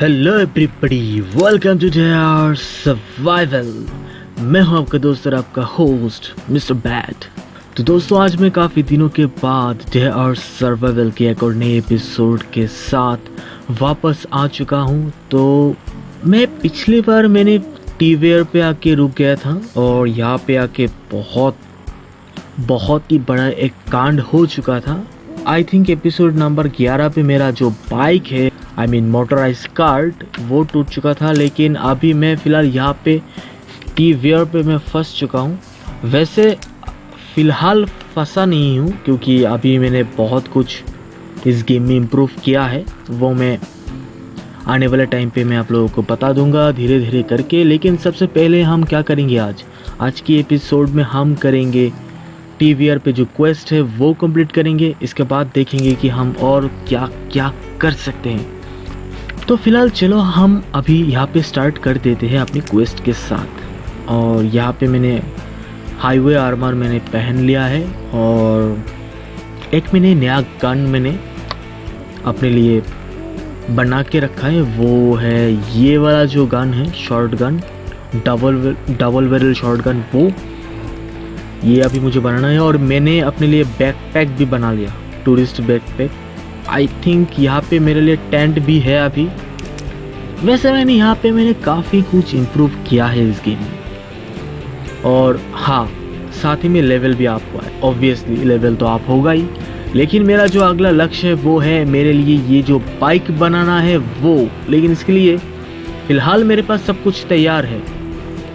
Hello everybody, welcome to our survival. मैं हूं आपका दोस्त और आपका होस्ट मिस्टर बैट। तो दोस्तों, आज मैं काफ़ी दिनों के बाद डे और सर्वाइवल के एक और नए एपिसोड के साथ वापस आ चुका हूं। तो मैं पिछली बार मैंने टीवेयर पे आके रुक गया था और यहाँ पे आके बहुत ही बड़ा एक कांड हो चुका था। आई थिंक एपिसोड नंबर 11 पे मेरा जो बाइक है, आई मीन मोटराइज कार्ट, वो टूट चुका था। लेकिन अभी मैं फ़िलहाल यहाँ पे टीवेयर पे मैं फंस चुका हूँ। वैसे फ़िलहाल फंसा नहीं हूँ, क्योंकि अभी मैंने बहुत कुछ इस गेम में इम्प्रूव किया है। वो मैं आने वाले टाइम पे मैं आप लोगों को बता दूंगा धीरे धीरे करके। लेकिन सबसे पहले हम क्या करेंगे, आज की एपिसोड में हम करेंगे टीवीआर पे जो क्वेस्ट है वो कंप्लीट करेंगे। इसके बाद देखेंगे कि हम और क्या क्या कर सकते हैं। तो फिलहाल चलो हम अभी यहाँ पे स्टार्ट कर देते हैं अपनी क्वेस्ट के साथ। और यहाँ पे मैंने हाईवे आर्मर मैंने पहन लिया है और एक मैंने नया गन मैंने अपने लिए बना के रखा है। वो है ये वाला जो गन है, short gun, double barrel short gun. वो ये अभी मुझे बनाना है। और मैंने अपने लिए बैकपैक भी बना लिया, टूरिस्ट बैकपैक। आई थिंक यहाँ पे मेरे लिए टेंट भी है अभी। वैसे यहाँ पे मैंने काफ़ी कुछ इम्प्रूव किया है इस गेम में। और हाँ, साथ ही में लेवल भी आप हुआ है। ऑब्वियसली लेवल तो आप होगा ही। लेकिन मेरा जो अगला लक्ष्य है वो है मेरे लिए ये जो बाइक बनाना है वो। लेकिन इसके लिए फ़िलहाल मेरे पास सब कुछ तैयार है।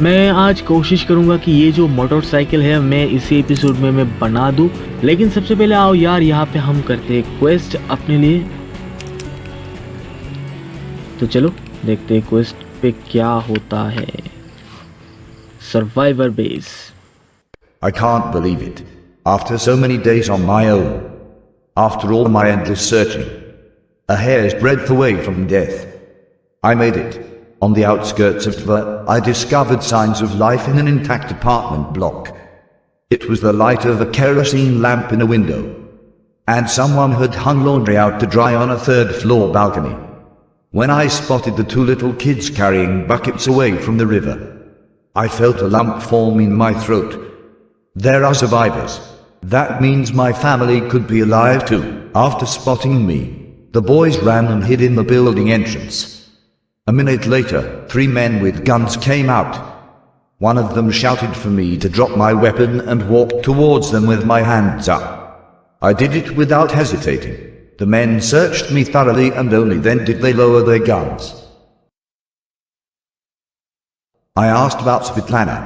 मैं आज कोशिश करूंगा कि ये जो मोटरसाइकिल है मैं इसी एपिसोड में मैं बना दूं। लेकिन सबसे पहले आओ यार, यहाँ पे हम करते हैं क्वेस्ट अपने लिए। तो चलो देखते हैं क्वेस्ट पे क्या होता है। Survivor base. I can't believe it. After so many days on my own, after all my endless searching, a hair's breadth away from death, I made it. On the outskirts of Tver, I discovered signs of life in an intact apartment block. It was the light of a kerosene lamp in a window, and someone had hung laundry out to dry on a third-floor balcony. When I spotted the two little kids carrying buckets away from the river, I felt a lump form in my throat. There are survivors. That means my family could be alive too. After spotting me, the boys ran and hid in the building entrance. A minute later, 3 men with guns came out. One of them shouted for me to drop my weapon and walk towards them with my hands up. I did it without hesitating. The men searched me thoroughly and only then did they lower their guns. I asked about Svetlana.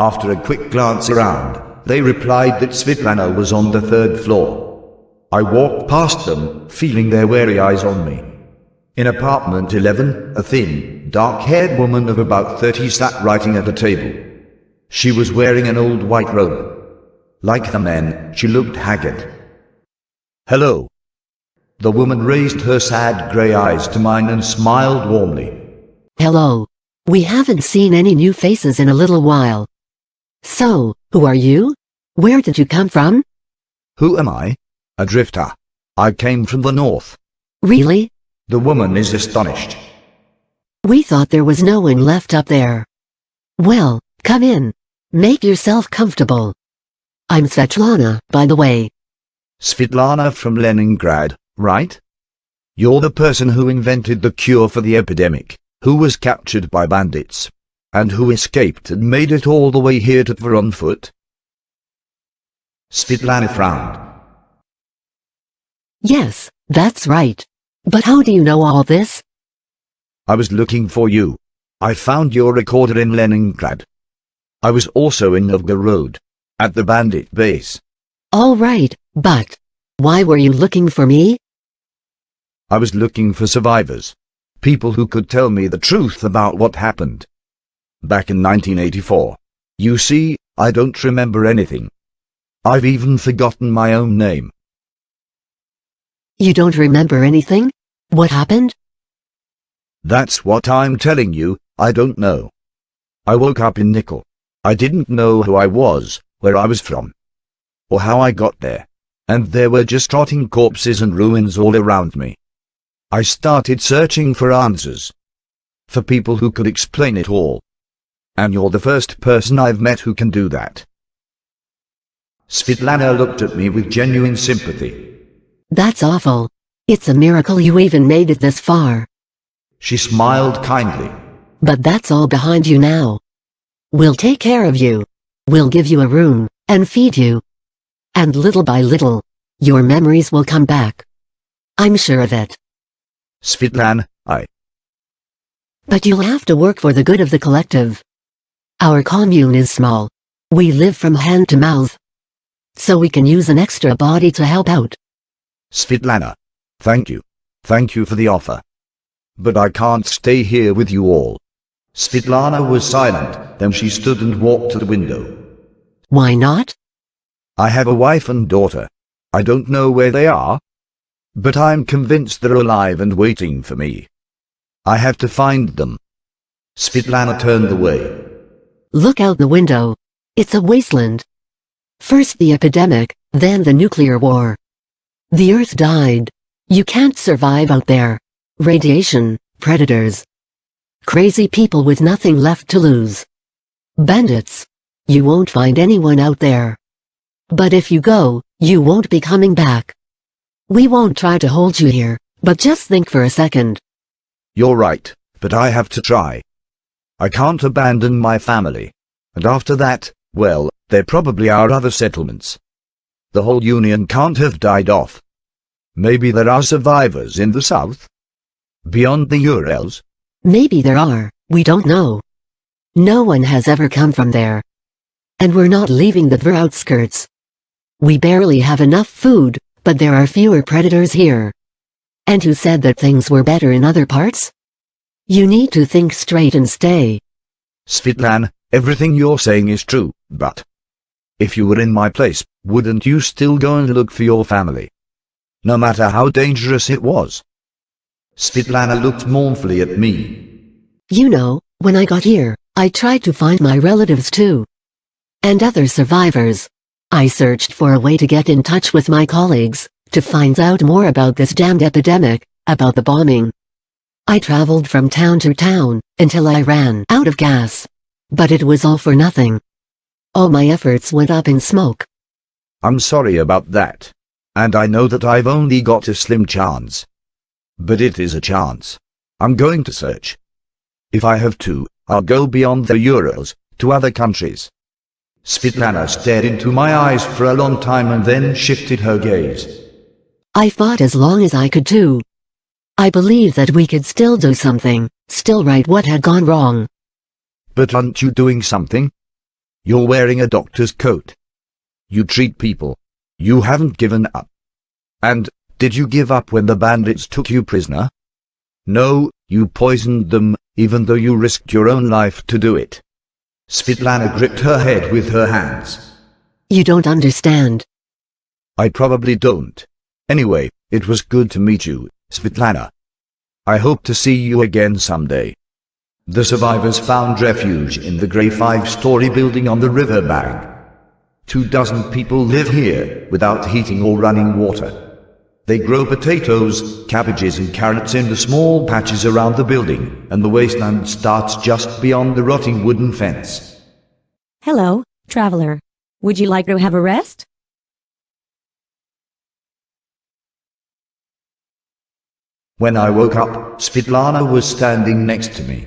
After a quick glance around, they replied that Svetlana was on the 3rd floor. I walked past them, feeling their wary eyes on me. In apartment 11, a thin, dark-haired woman of about 30 sat writing at a table. She was wearing an old white robe. Like the men, she looked haggard. Hello. The woman raised her sad grey eyes to mine and smiled warmly. Hello. We haven't seen any new faces in a little while. So, who are you? Where did you come from? Who am I? A drifter. I came from the north. Really? The woman is astonished. We thought there was no one left up there. Well, come in. Make yourself comfortable. I'm Svetlana, by the way. Svetlana from Leningrad, right? You're the person who invented the cure for the epidemic, who was captured by bandits, and who escaped and made it all the way here to Tver on foot? Svetlana frowned. Yes, that's right. But how do you know all this? I was looking for you. I found your recorder in Leningrad. I was also in Novgorod, at the bandit base. All right, but why were you looking for me? I was looking for survivors. People who could tell me the truth about what happened. Back in 1984. You see, I don't remember anything. I've even forgotten my own name. You don't remember anything? What happened? That's what I'm telling you, I don't know. I woke up in Nickel. I didn't know who I was, where I was from, or how I got there. And there were just rotting corpses and ruins all around me. I started searching for answers, For people who could explain it all. And you're the first person I've met who can do that. Svetlana looked at me with genuine sympathy. That's awful. It's a miracle you even made it this far. She smiled kindly. But that's all behind you now. We'll take care of you. We'll give you a room, and feed you. And little by little, your memories will come back. I'm sure of it. Svetlana, But you'll have to work for the good of the collective. Our commune is small. We live from hand to mouth. So we can use an extra body to help out. Svetlana, thank you. Thank you for the offer. But I can't stay here with you all. Svetlana was silent, then she stood and walked to the window. Why not? I have a wife and daughter. I don't know where they are. But I'm convinced they're alive and waiting for me. I have to find them. Svetlana turned away. Look out the window. It's a wasteland. First the epidemic, then the nuclear war. The Earth died. You can't survive out there. Radiation, predators. Crazy people with nothing left to lose. Bandits. You won't find anyone out there. But if you go, you won't be coming back. We won't try to hold you here, but just think for a second. You're right, but I have to try. I can't abandon my family. And after that, well, there probably are other settlements. The whole Union can't have died off. Maybe there are survivors in the south? Beyond the Urals? Maybe there are, we don't know. No one has ever come from there. And we're not leaving the outskirts. We barely have enough food, but there are fewer predators here. And who said that things were better in other parts? You need to think straight and stay. Svetlana, everything you're saying is true, but if you were in my place, wouldn't you still go and look for your family? No matter how dangerous it was. Svetlana looked mournfully at me. You know, when I got here, I tried to find my relatives too. And other survivors. I searched for a way to get in touch with my colleagues, to find out more about this damned epidemic, about the bombing. I traveled from town to town, until I ran out of gas. But it was all for nothing. All my efforts went up in smoke. I'm sorry about that. And I know that I've only got a slim chance. But it is a chance. I'm going to search. If I have to, I'll go beyond the Urals, to other countries. Svetlana stared into my eyes for a long time and then shifted her gaze. I fought as long as I could too. I believed that we could still do something, still right what had gone wrong. But aren't you doing something? You're wearing a doctor's coat. You treat people. You haven't given up. And, did you give up when the bandits took you prisoner? No, you poisoned them, even though you risked your own life to do it. Svetlana gripped her head with her hands. You don't understand. I probably don't. Anyway, it was good to meet you, Svetlana. I hope to see you again someday. The survivors found refuge in the grey 5-story building on the river bank. 24 people live here, without heating or running water. They grow potatoes, cabbages and carrots in the small patches around the building, and the wasteland starts just beyond the rotting wooden fence. Hello, traveler. Would you like to have a rest? When I woke up, Svetlana was standing next to me.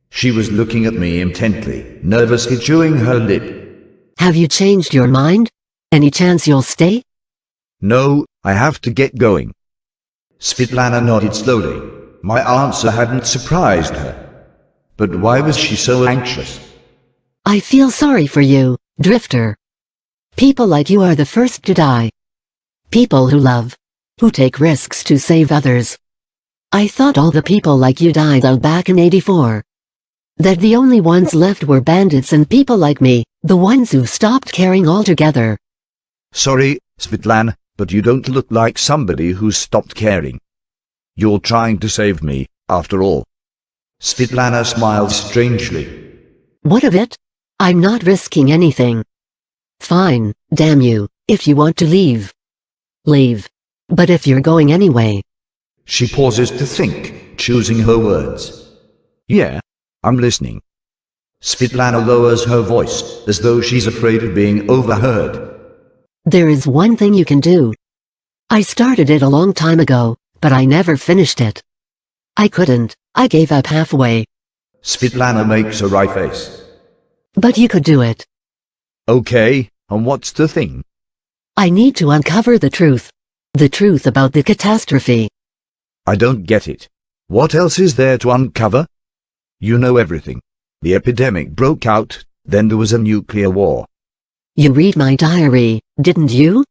She was looking at me intently, nervously chewing her lip. Have you changed your mind? Any chance you'll stay? No, I have to get going. Svetlana nodded slowly. My answer hadn't surprised her. But why was she so anxious? I feel sorry for you, Drifter. People like you are the first to die. People who love. Who take risks to save others. I thought all the people like you died out back in '84. That the only ones left were bandits and people like me, the ones who stopped caring altogether. Sorry, Svetlana, but you don't look like somebody who's stopped caring. You're trying to save me, after all. Svetlana smiled strangely. What of it? I'm not risking anything. Fine, damn you, if you want to leave. Leave. But if you're going anyway. She pauses to think, choosing her words. Yeah, I'm listening. Svetlana lowers her voice, as though she's afraid of being overheard. There is one thing you can do. I started it a long time ago, but I never finished it. I couldn't. I gave up halfway. Svetlana makes a wry face. But you could do it. Okay, and what's the thing? I need to uncover the truth. The truth about the catastrophe. I don't get it. What else is there to uncover? You know everything. The epidemic broke out, then there was a nuclear war. You read my diary, didn't you?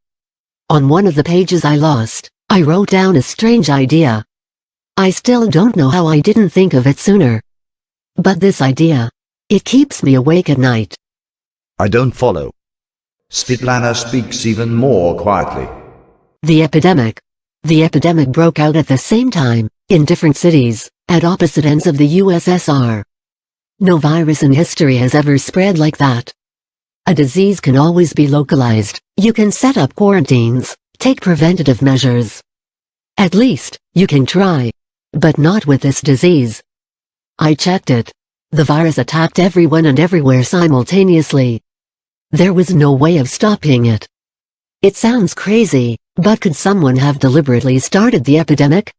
On one of the pages I lost, I wrote down a strange idea. I still don't know how I didn't think of it sooner. But this idea, it keeps me awake at night. I don't follow. Svetlana speaks even more quietly. The epidemic. The epidemic broke out at the same time, in different cities, at opposite ends of the USSR. No virus in history has ever spread like that. A disease can always be localized. You can set up quarantines, take preventative measures. At least, you can try. But not with this disease. I checked it. The virus attacked everyone and everywhere simultaneously. There was no way of stopping it. It sounds crazy, but could someone have deliberately started the epidemic?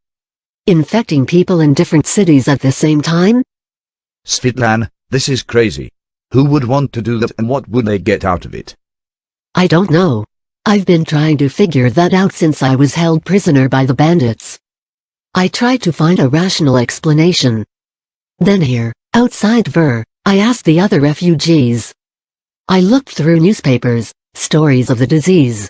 Infecting people in different cities at the same time? Svetlana, this is crazy. Who would want to do that and what would they get out of it? I don't know. I've been trying to figure that out since I was held prisoner by the bandits. I tried to find a rational explanation. Then here, outside Ver, I asked the other refugees. I looked through newspapers, stories of the disease.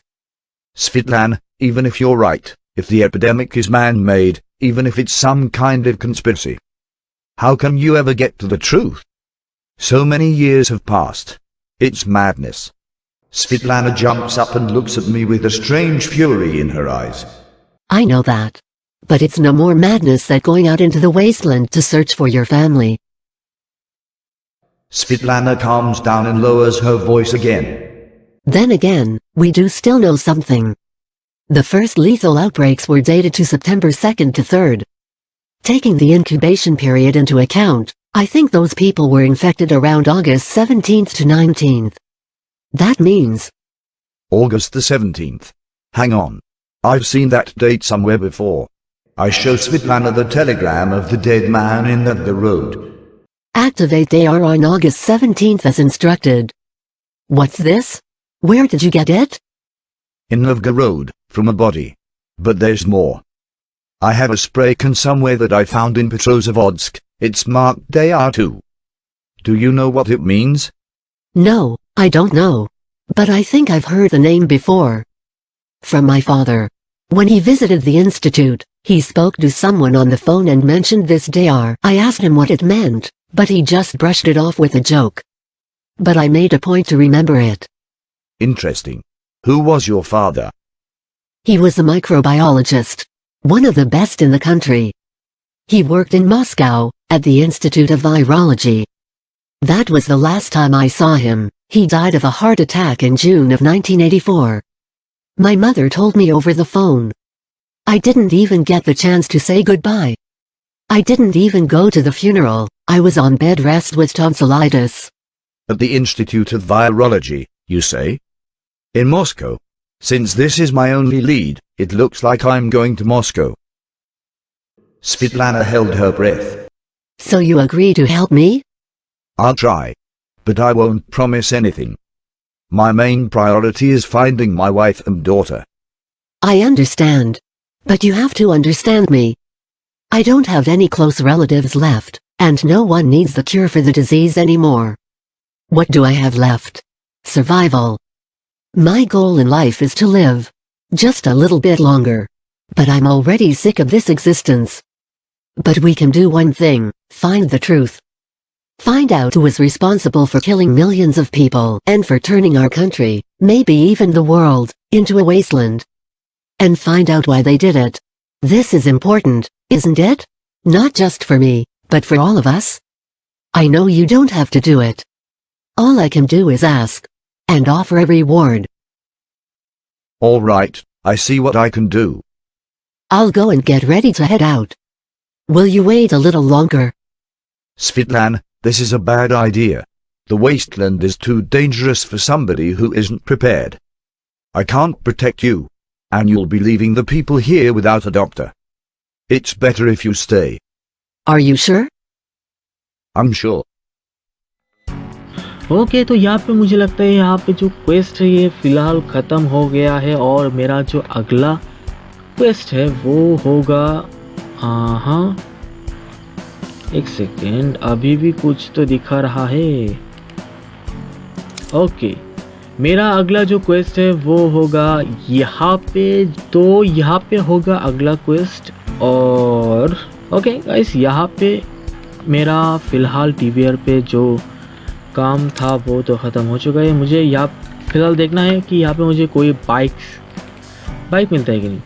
Svetlana, even if you're right, if the epidemic is man-made, even if it's some kind of conspiracy, how can you ever get to the truth? So many years have passed. It's madness. Svetlana jumps up and looks at me with a strange fury in her eyes. I know that. But it's no more madness than going out into the wasteland to search for your family. Svetlana calms down and lowers her voice again. Then again, we do still know something. The first lethal outbreaks were dated to September 2nd to 3rd. Taking the incubation period into account, I think those people were infected around August 17th to 19th. That means August the 17th. Hang on. I've seen that date somewhere before. I show Svetlana the telegram of the dead man in the road. activate AR on August 17th as instructed. What's this? Where did you get it? In Novgorod, from a body. But there's more. I have a spray can somewhere that I found in Petrozavodsk. It's marked AR2. Do you know what it means? No, I don't know. But I think I've heard the name before. From my father. When he visited the institute, he spoke to someone on the phone and mentioned this DAR. I asked him what it meant, but he just brushed it off with a joke. But I made a point to remember it. Interesting. Who was your father? He was a microbiologist. One of the best in the country. He worked in Moscow, at the Institute of Virology. That was the last time I saw him. He died of a heart attack in June of 1984. My mother told me over the phone. I didn't even get the chance to say goodbye. I didn't even go to the funeral. I was on bed rest with tonsillitis. At the Institute of Virology, you say? In Moscow? Since this is my only lead, it looks like I'm going to Moscow. Svetlana held her breath. So you agree to help me? I'll try. But I won't promise anything. My main priority is finding my wife and daughter. I understand. But you have to understand me. I don't have any close relatives left, and no one needs the cure for the disease anymore. What do I have left? Survival. My goal in life is to live. Just a little bit longer. But I'm already sick of this existence. But we can do one thing, find the truth. Find out who was responsible for killing millions of people and for turning our country, maybe even the world, into a wasteland. And find out why they did it. This is important, isn't it? Not just for me, but for all of us. I know you don't have to do it. All I can do is ask. And offer a reward. All right, I see what I can do. I'll go and get ready to head out. Will you wait a little longer? Svitlan, this is a bad idea. The wasteland is too dangerous for somebody who isn't prepared. I can't protect you, and you'll be leaving the people here without a doctor. It's better if you stay. Are you sure? I'm sure. Okay, तो यहाँ पे मुझे लगता है यहाँ पे जो quest है ये फ़िलहाल ख़त्म हो गया है और मेरा जो अगला क्वेस्ट है वो होगा हाँ एक सेकेंड, अभी भी कुछ तो दिखा रहा है। ओके, मेरा अगला जो क्वेस्ट है वो होगा यहाँ पे, तो यहाँ पे होगा अगला क्वेस्ट। और ओके गाइस, यहाँ पे मेरा फ़िलहाल टीवीआर पे जो काम था वो तो ख़त्म हो चुका है। मुझे यहाँ फ़िलहाल देखना है कि यहाँ पे मुझे कोई बाइक मिलता है कि नहीं।